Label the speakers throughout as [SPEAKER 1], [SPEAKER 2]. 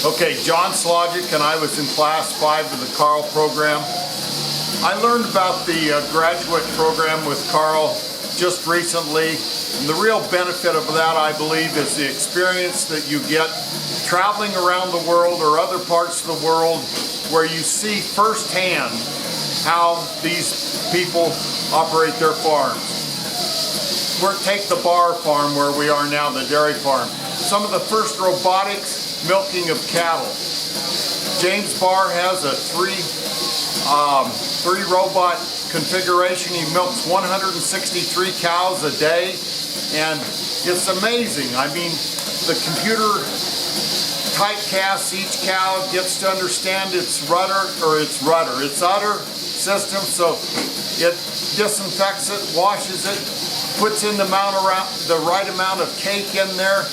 [SPEAKER 1] Okay, John Schlageck, and I was in class 5 of the Carl program. I learned about the graduate program with Carl just recently, and the real benefit of that, I believe, is the experience that you get traveling around the world or other parts of the world where you see firsthand how these people operate their farms. Take the Bar farm where we are now, the dairy farm. Some of the first robotics milking of cattle. James Barr has a three robot configuration. He milks 163 cows a day, and it's amazing. I mean, the computer typecasts each cow, gets to understand its udder system, so it disinfects it, washes it, puts in the right amount of cake in there,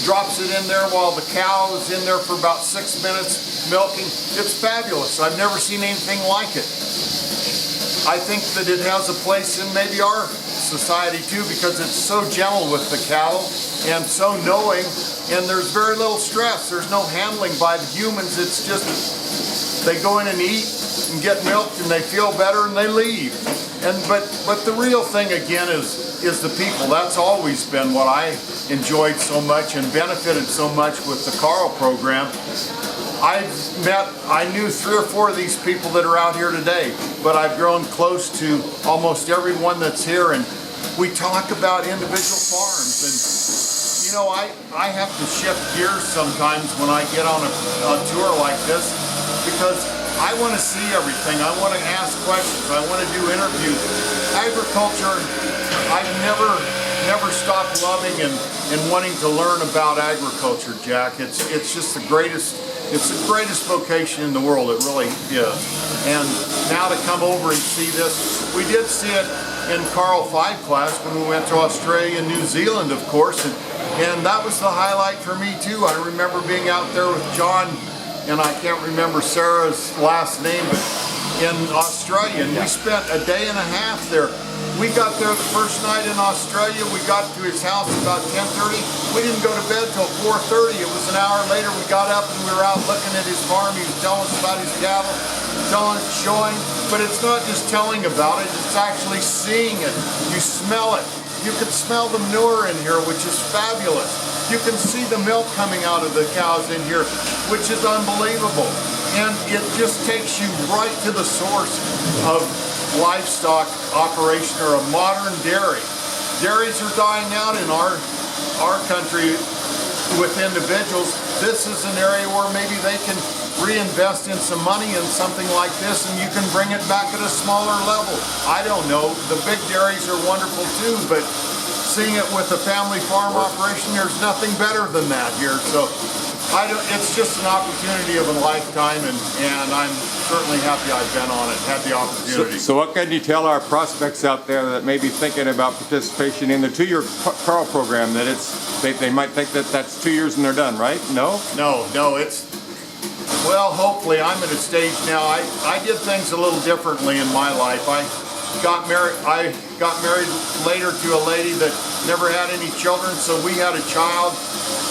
[SPEAKER 1] drops it in there while the cow is in there for about 6 minutes milking. It's fabulous. I've never seen anything like it. I think that it has a place in maybe our society too, because it's so gentle with the cattle and so knowing, and there's very little stress. There's no handling by the humans. It's just they go in and eat and get milked and they feel better and they leave. But the real thing again is the people. That's always been what I enjoyed so much and benefited so much with the Carl program. I knew 3 or 4 of these people that are out here today, but I've grown close to almost everyone that's here, and we talk about individual farms. And you know, I have to shift gears sometimes when I get on a tour like this, because I want to see everything. I want to ask questions. I want to do interviews. Agriculture, I've never stopped loving and wanting to learn about agriculture, Jack. It's just the greatest. It's the greatest vocation in the world. It really is. And now to come over and see this, we did see it in Carl 5 class when we went to Australia and New Zealand, of course, and that was the highlight for me too. I remember being out there with John, and I can't remember Sarah's last name, but in Australia, and we spent a day and a half there. We got there the first night in Australia. We got to his house about 10:30. We didn't go to bed till 4:30. It was an hour later. We got up and we were out looking at his farm. He was telling us about his cattle, showing. But it's not just telling about it. It's actually seeing it. You smell it. You can smell the manure in here, which is fabulous. You can see the milk coming out of the cows in here, which is unbelievable. And it just takes you right to the source of livestock operation, or a modern dairy. Dairies are dying out in our country with individuals. This is an area where maybe they can reinvest in some money in something like this, and you can bring it back at a smaller level. I don't know. The big dairies are wonderful too, but seeing it with a family farm operation, there's nothing better than that here. So it's just an opportunity of a lifetime, and I'm certainly happy I've been on it, had the opportunity.
[SPEAKER 2] So what can you tell our prospects out there that may be thinking about participation in the 2-year Carl program, that they might think that that's 2 years and they're done, right? No?
[SPEAKER 1] No, well, hopefully I'm at a stage now. I did things a little differently in my life. I got married later to a lady that never had any children, so we had a child.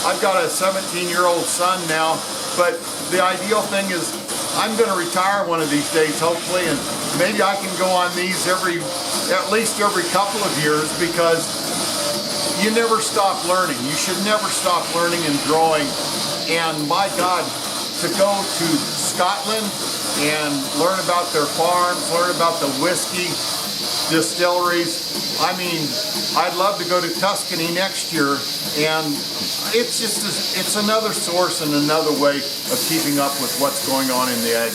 [SPEAKER 1] I've got a 17-year-old son now, but the ideal thing is I'm going to retire one of these days, hopefully, and maybe I can go on these at least every couple of years, because you never stop learning. You should never stop learning and growing. And my God, to go to Scotland and learn about their farms, learn about the whiskey distilleries. I mean, I'd love to go to Tuscany next year, and it's another source and another way of keeping up with what's going on in the ag